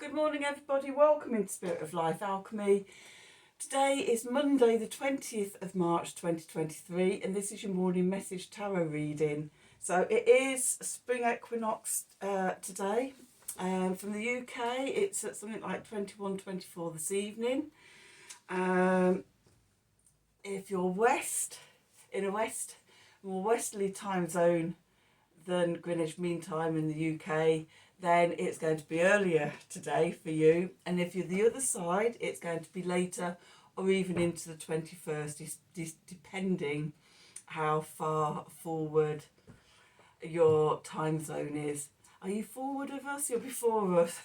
Good morning everybody, welcome into Spirit of Life Alchemy. Today is Monday the 20th of March 2023 and this is your morning message tarot reading. So it is spring equinox today. From the UK it's at something like 21:24 this evening. If you're in a more westerly time zone than Greenwich Mean Time in the UK, then it's going to be earlier today for you. And if you're the other side, it's going to be later or even into the 21st, depending how far forward your time zone is. Are you forward of us? You're before us.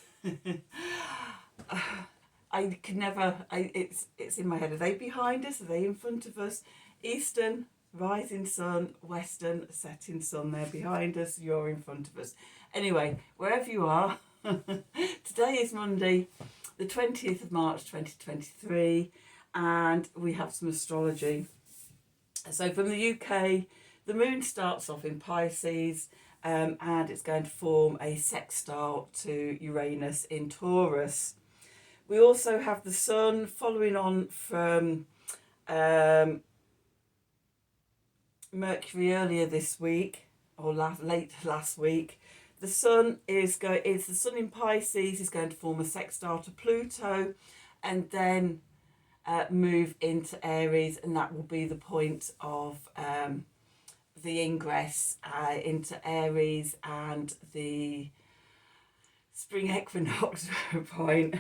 I can never, it's in my head. Are they behind us? Are they in front of us? Eastern, rising sun, western, setting sun. They're behind us, you're in front of us. Anyway, wherever you are, today is Monday, the 20th of March 2023, and we have some astrology. So from the UK, the moon starts off in Pisces, and it's going to form a sextile to Uranus in Taurus. We also have the sun following on from Mercury earlier this week, or late last week. The sun the sun in Pisces is going to form a sextile to Pluto, and then move into Aries, and that will be the point of the ingress into Aries and the spring equinox point.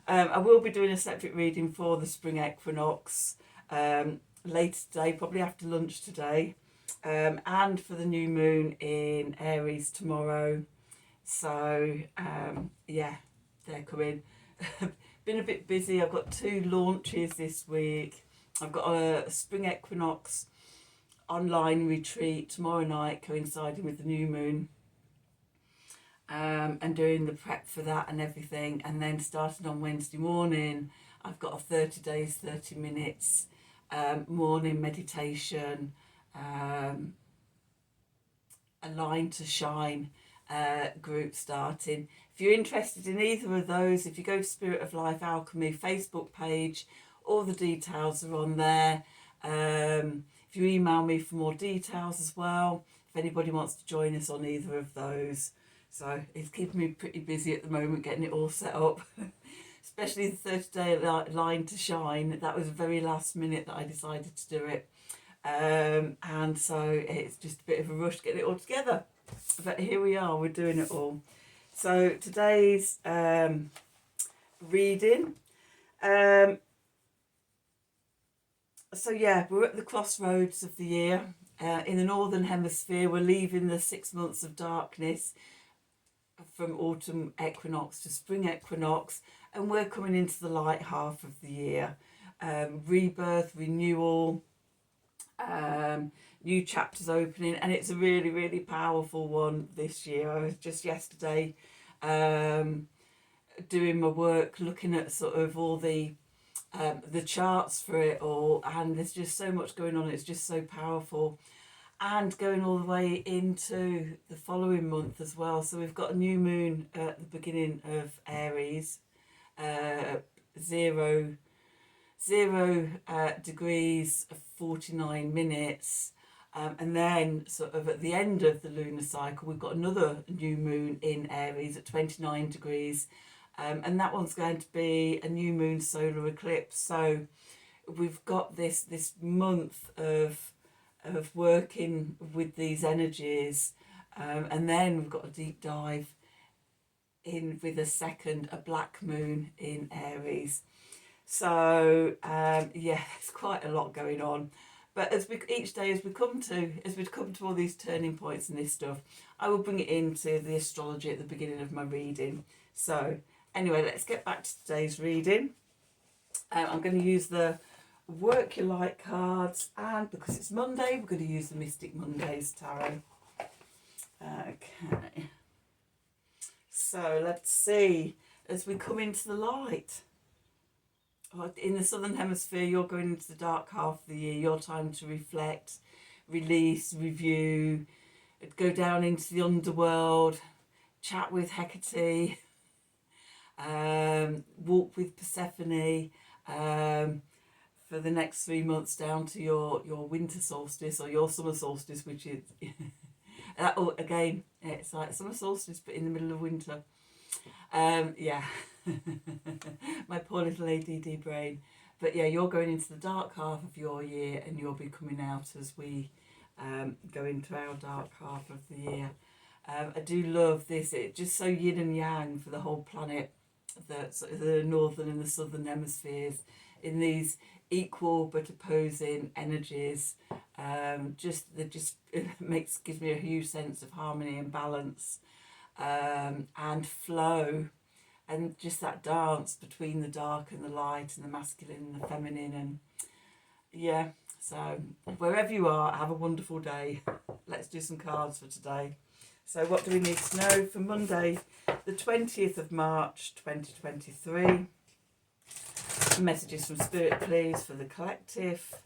I will be doing a separate reading for the spring equinox later today, probably after lunch today, and for the new moon in Aries tomorrow. So yeah, they're coming. Been a bit busy. I've got 2 launches this week. I've got a spring equinox online retreat tomorrow night coinciding with the new moon, and doing the prep for that and everything. And then starting on Wednesday morning, I've got a 30 days 30 minutes morning meditation, Align to Shine group starting. If you're interested in either of those, if you go to Spirit of Life Alchemy Facebook page, all the details are on there. If you email me for more details as well, if anybody wants to join us on either of those. So it's keeping me pretty busy at the moment getting it all set up. Especially the 30-day line to shine. That was very last minute that I decided to do it. And so it's just a bit of a rush getting it all together. But here we are, we're doing it all. So today's reading. So yeah, we're at the crossroads of the year. In the Northern Hemisphere, we're leaving the 6 months of darkness from autumn equinox to spring equinox, and we're coming into the light half of the year. Rebirth, renewal, new chapters opening, and it's a really, really powerful one this year. I was just yesterday doing my work, looking at sort of all the charts for it all, and there's just so much going on. It's just so powerful, and going all the way into the following month as well. So we've got a new moon at the beginning of Aries, 0 degrees 49 minutes, and then sort of at the end of the lunar cycle we've got another new moon in Aries at 29 degrees, and that one's going to be a new moon solar eclipse. So we've got this month of working with these energies, and then we've got a deep dive in with a black moon in Aries. So yeah, there's quite a lot going on. But as we come to all these turning points and this stuff, I will bring it into the astrology at the beginning of my reading. So anyway, let's get back to today's reading. I'm going to use the Work Your Light cards, and because it's Monday, we're going to use the Mystic Mondays tarot. Okay. So let's see, as we come into the light. In the Southern Hemisphere, you're going into the dark half of the year, your time to reflect, release, review, go down into the underworld, chat with Hecate, walk with Persephone, for the next 3 months down to your winter solstice or your summer solstice, which is again, it's like summer solstice but in the middle of winter. Yeah. My poor little ADD brain. But yeah, you're going into the dark half of your year, and you'll be coming out as we go into our dark half of the year. I do love this. It's just so yin and yang for the whole planet, the northern and the southern hemispheres, in these equal but opposing energies. Gives me a huge sense of harmony and balance, and flow, and just that dance between the dark and the light, and the masculine and the feminine. And yeah, so wherever you are, have a wonderful day. Let's do some cards for today. So what do we need to know for Monday, the 20th of March 2023? Messages from Spirit, please, for the collective.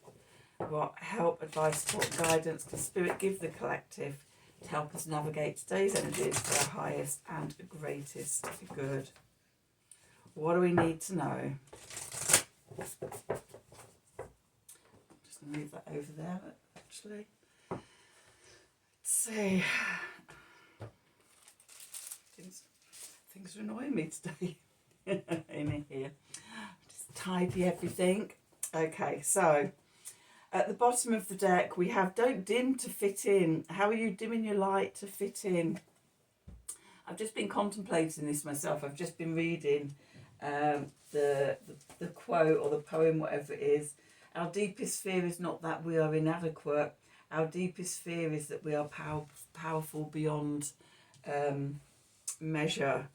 What help, advice, support, guidance can Spirit give the collective to help us navigate today's energies for our highest and greatest good? What do we need to know? I'm just going to move that over there, actually. Let's see. Things are annoying me today in here. Just tidy everything. Okay, so at the bottom of the deck we have don't dim to fit in. How are you dimming your light to fit in? I've just been contemplating this myself. I've just been reading the quote or the poem, whatever it is. Our deepest fear is not that we are inadequate. Our deepest fear is that we are powerful beyond measure,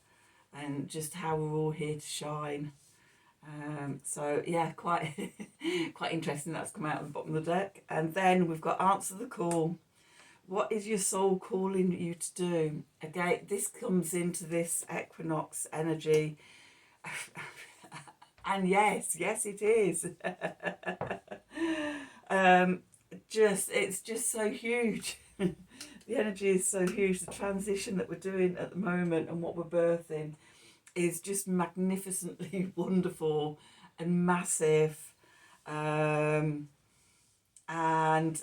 and just how we're all here to shine. So yeah, quite interesting. That's come out of the bottom of the deck. And then we've got answer the call. What is your soul calling you to do? Again, this comes into this equinox energy. And yes it is. It's just so huge. The energy is so huge. The transition that we're doing at the moment and what we're birthing is just magnificently wonderful and massive. And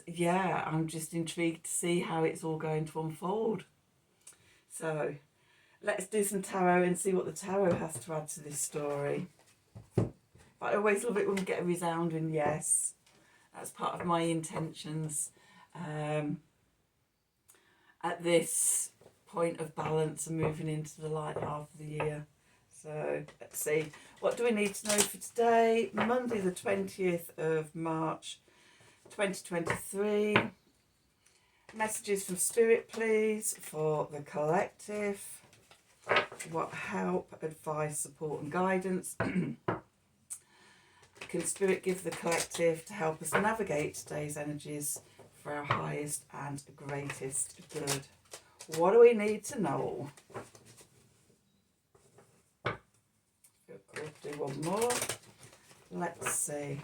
yeah, I'm just intrigued to see how it's all going to unfold. So let's do some tarot and see what the tarot has to add to this story. But I always love it when we get a resounding yes. That's part of my intentions at this point of balance and moving into the light half of the year. So let's see, what do we need to know for today, Monday the 20th of March 2023? Messages from Spirit, please, for the collective. What help, advice, support and guidance can Spirit give the collective to help us navigate today's energies for our highest and greatest good? What do we need to know? We'll do one more. Let's see.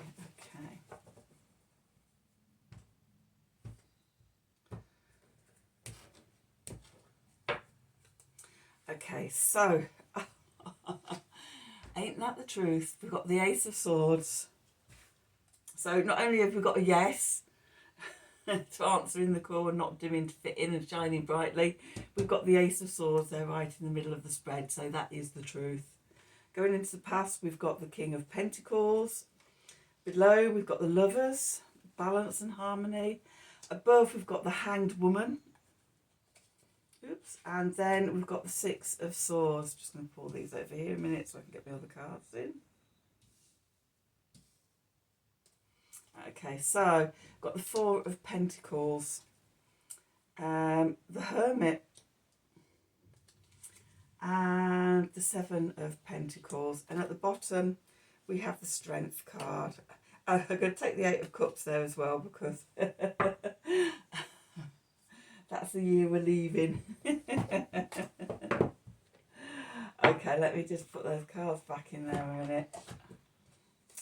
Okay, so ain't that the truth? We've got the Ace of Swords. So not only have we got a yes to answering the call and not dimming to fit in and shining brightly, we've got the Ace of Swords there right in the middle of the spread. So that is the truth. Going into the past, we've got the King of Pentacles. Below, we've got the Lovers, balance and harmony. Above, we've got the Hanged Woman. Oops. And then we've got the Six of Swords. Just going to pull these over here a minute so I can get my other cards in. Okay, so got the Four of Pentacles, the Hermit, and the Seven of Pentacles. And at the bottom, we have the Strength card. I'm going to take the Eight of Cups there as well, because that's the year we're leaving. Okay, let me just put those cards back in there a minute.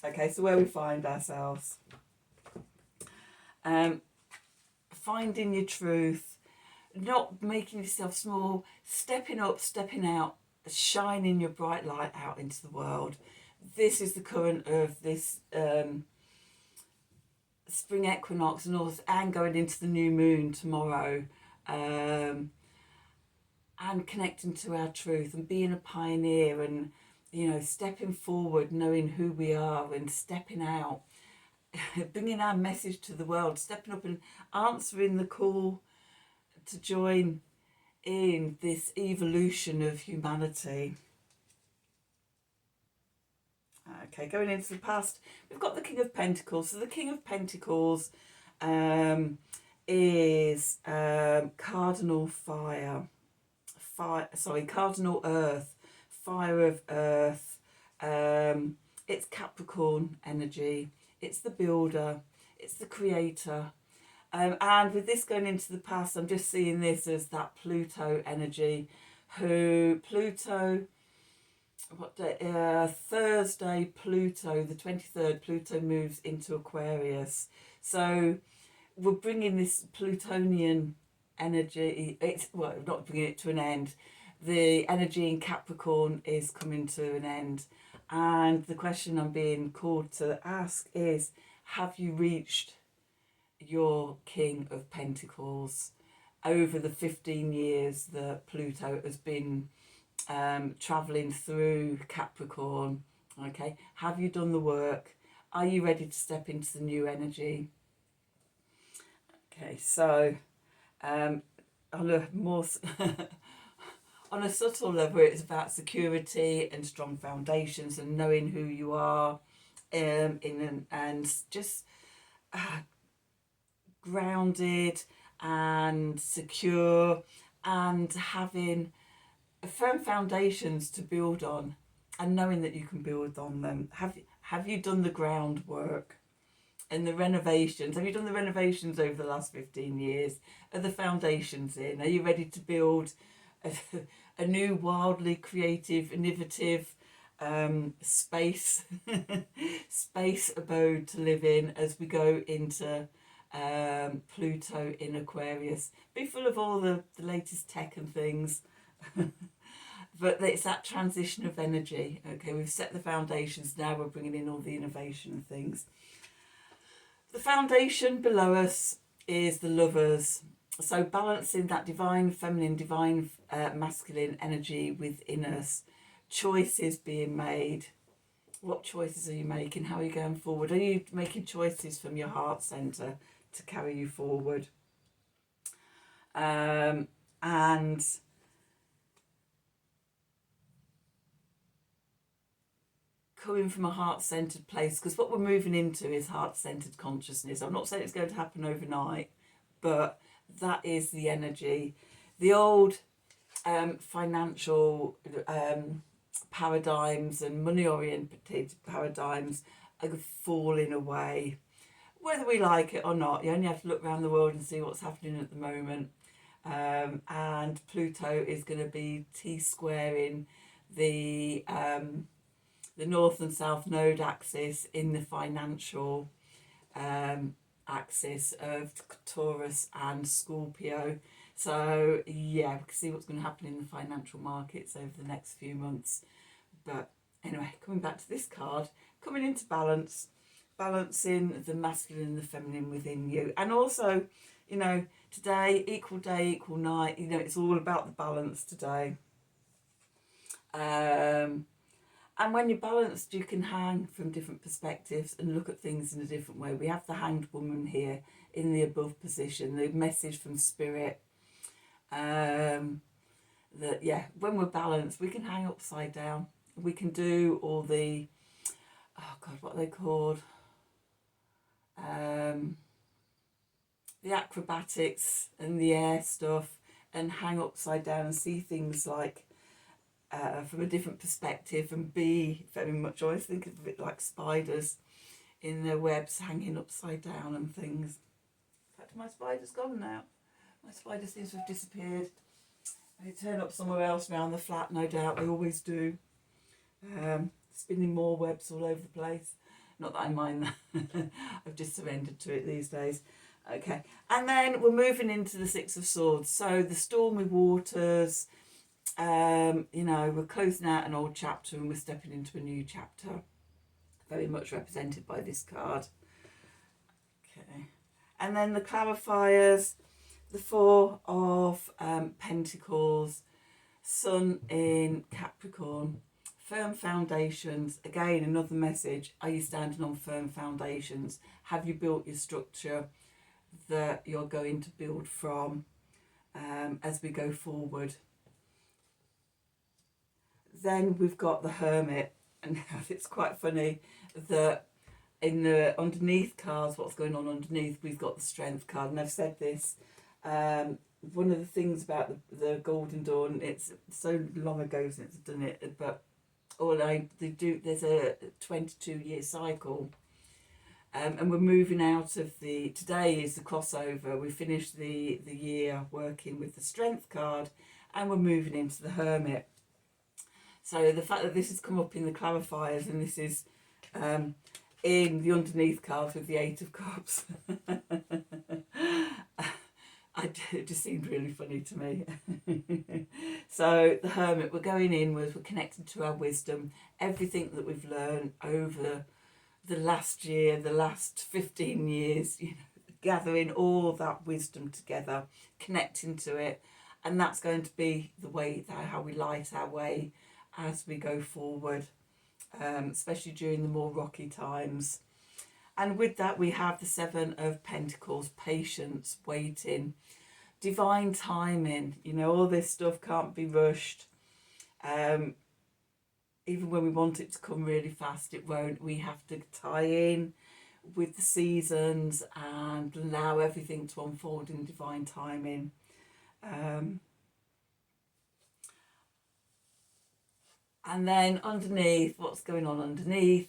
Okay, so where we find ourselves. Finding your truth, not making yourself small, stepping up, stepping out, shining your bright light out into the world. This is the current of this spring equinox and going into the new moon tomorrow, and connecting to our truth and being a pioneer, and stepping forward, knowing who we are, and stepping out, bringing our message to the world, stepping up and answering the call to join in this evolution of humanity. Okay, going into the past, we've got the King of Pentacles. So the King of Pentacles is cardinal cardinal earth, fire of earth. It's Capricorn energy. It's the builder. It's the creator. And with this going into the past, I'm just seeing this as that Pluto energy. Pluto, what day? Thursday, Pluto, the 23rd, Pluto moves into Aquarius. So we're bringing this Plutonian energy, not bringing it to an end. The energy in Capricorn is coming to an end. And the question I'm being called to ask is, have you reached your King of Pentacles over the 15 years that Pluto has been travelling through Capricorn? Okay, have you done the work? Are you ready to step into the new energy? Okay, so on a more on a subtle level, it's about security and strong foundations and knowing who you are, and just grounded and secure, and having firm foundations to build on, and knowing that you can build on them. Have you done the groundwork and the renovations? Have you done the renovations over the last 15 years? Are the foundations in? Are you ready to build a new, wildly creative, innovative space abode to live in as we go into Pluto in Aquarius? Be full of all the latest tech and things. But it's that transition of energy. Okay, we've set the foundations, now we're bringing in all the innovation and things. The foundation below us is the Lovers. So balancing that divine feminine, divine masculine energy within us. Choices being made. What choices are you making? How are you going forward? Are you making choices from your heart centre to carry you forward? And coming from a heart-centered place, because what we're moving into is heart-centered consciousness. I'm not saying it's going to happen overnight, but that is the energy. The old financial paradigms and money-oriented paradigms are falling away, whether we like it or not. You only have to look around the world and see what's happening at the moment. And Pluto is going to be T-squaring the North and South Node axis in the financial axis of Taurus and Scorpio. So yeah, we can see what's going to happen in the financial markets over the next few months. But anyway, coming back to this card, coming into balance, balancing the masculine and the feminine within you. And also, today, equal night, it's all about the balance today. And when you're balanced, you can hang from different perspectives and look at things in a different way. We have the Hanged Woman here in the above position, the message from Spirit. That, when we're balanced, we can hang upside down. We can do all the, what are they called? The acrobatics and the air stuff, and hang upside down and see things like from a different perspective, and be very much, I always think of it like spiders in their webs hanging upside down and things. In fact, my spider's gone now. My spider seems to have disappeared. They turn up somewhere else around the flat, no doubt. They always do. Spinning more webs all over the place. Not that I mind that. I've just surrendered to it these days. Okay, and then we're moving into the Six of Swords. So the stormy waters, you know, we're closing out an old chapter and we're stepping into a new chapter, very much represented by this card. Okay, and then the clarifiers, the Four of Pentacles, Sun in Capricorn, firm foundations. Again, another message. Are you standing on firm foundations? Have you built your structure that you're going to build from as we go forward? Then we've got the Hermit, and it's quite funny that in the underneath cards, what's going on underneath, we've got the Strength card, and I've said this. One of the things about the Golden Dawn, it's so long ago since I've done it, but there's a 22-year cycle, and we're moving out of today is the crossover. We finished the year working with the Strength card, and we're moving into the Hermit. So the fact that this has come up in the clarifiers, and this is in the underneath cards with the Eight of Cups, it just seemed really funny to me. So the Hermit, we're going inwards, we're connected to our wisdom, everything that we've learned over the last year, the last 15 years, you know, gathering all that wisdom together, connecting to it, and that's going to be the way how we light our way as we go forward, especially during the more rocky times. And with that, we have the Seven of Pentacles, patience, waiting, divine timing. You know, all this stuff can't be rushed. Even when we want it to come really fast, it won't. We have to tie in with the seasons and allow everything to unfold in divine timing. And then underneath, what's going on underneath?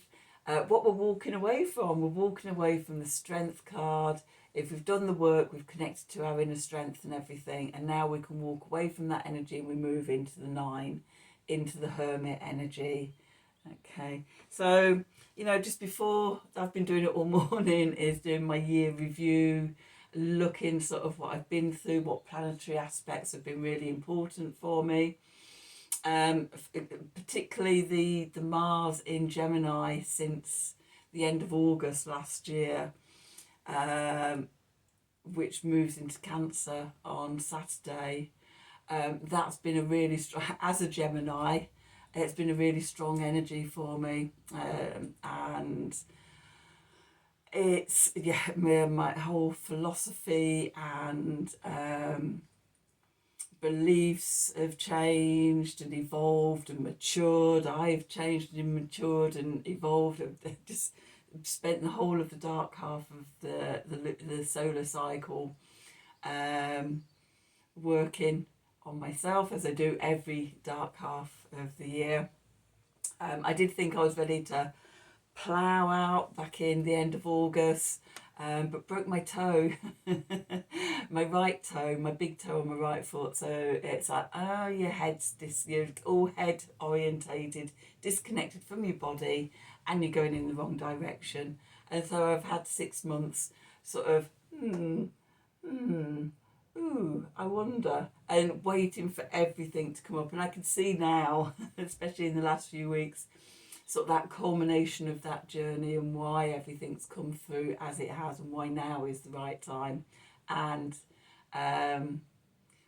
What we're walking away from. We're walking away from the Strength card. If we've done the work, we've connected to our inner strength and everything, and now we can walk away from that energy and we move into the Nine, into the Hermit energy. Okay, so, you know, just before, I've been doing it all morning, is doing my year review, looking sort of what I've been through, what planetary aspects have been really important for me. Particularly the Mars in Gemini since the end of August last year, which moves into Cancer on Saturday. That's been a really strong, as a Gemini, it's been a really strong energy for me, and it's, yeah, my whole philosophy and beliefs have changed and evolved and matured. I've changed and matured and evolved. I've just spent the whole of the dark half of the solar cycle working on myself, as I do every dark half of the year. I did think I was ready to plough out back in the end of August, but broke my toe, my right toe, my big toe on my right foot. So it's like, oh, your head's you're all head orientated, disconnected from your body, and you're going in the wrong direction. And so I've had 6 months sort of, ooh, I wonder, and waiting for everything to come up. And I can see now, especially in the last few weeks, sort of that culmination of that journey and why everything's come through as it has and why now is the right time. And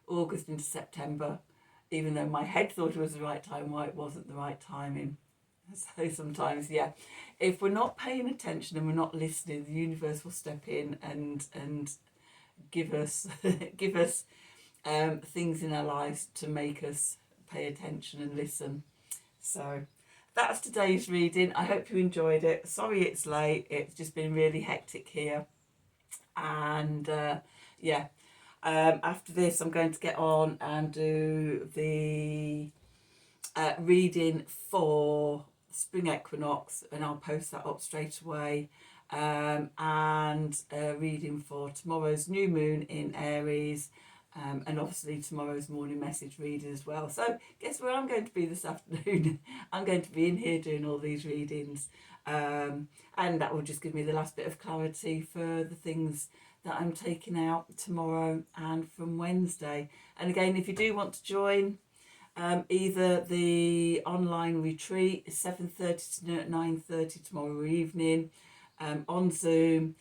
August into September, even though my head thought it was the right time, why it wasn't the right timing. So sometimes, yeah, if we're not paying attention and we're not listening, the universe will step in and give us things in our lives to make us pay attention and listen. So that's today's reading. I hope you enjoyed it. Sorry it's late. It's just been really hectic here. And yeah, after this I'm going to get on and do the reading for spring equinox, and I'll post that up straight away. And reading for tomorrow's new moon in Aries, and obviously tomorrow's morning message reading as well. So guess where I'm going to be this afternoon? I'm going to be in here doing all these readings, and that will just give me the last bit of clarity for the things that I'm taking out tomorrow and from Wednesday. And again, if you do want to join, either the online retreat is 7:30 to 9:30 tomorrow evening on Zoom,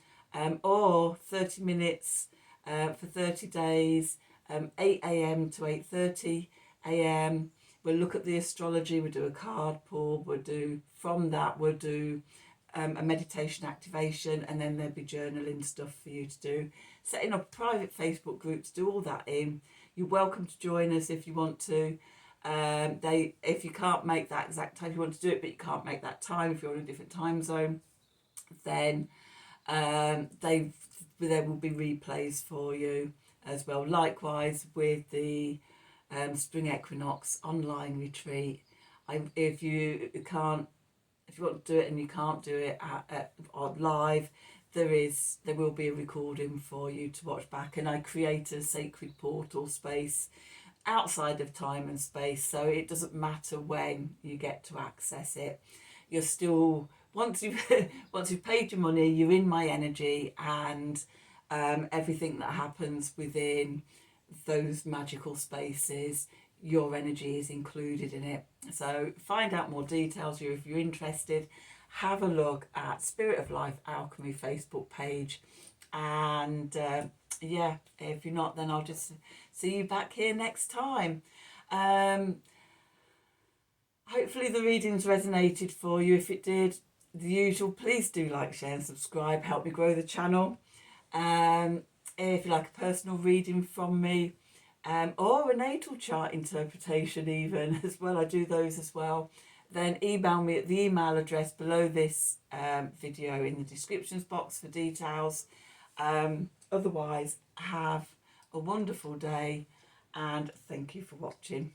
or 30 minutes for 30 days, 8 a.m. to 8:30 a.m. We'll look at the astrology, we'll do a card pull, we'll do a meditation activation, and then there'll be journaling stuff for you to do. Setting up a private Facebook group to do all that in. You're welcome to join us if you want to. If you can't make that exact time, if you want to do it but you can't make that time, if you're in a different time zone, then there will be replays for you as well. Likewise with the spring equinox online retreat. If you want to do it and you can't do it on live, there will be a recording for you to watch back, and I create a sacred portal space outside of time and space, so it doesn't matter when you get to access it. You're still, once you've paid your money, you're in my energy, and everything that happens within those magical spaces, your energy is included in it. So find out more details. If you're interested, have a look at Spirit of Life Alchemy Facebook page, and yeah, if you're not, then I'll just see you back here next time. Hopefully the readings resonated for you. If it did, the usual, please do like, share and subscribe, help me grow the channel. If you like a personal reading from me, or a natal chart interpretation even as well, I do those as well, then email me at the email address below this video in the descriptions box for details. Otherwise, have a wonderful day, and thank you for watching.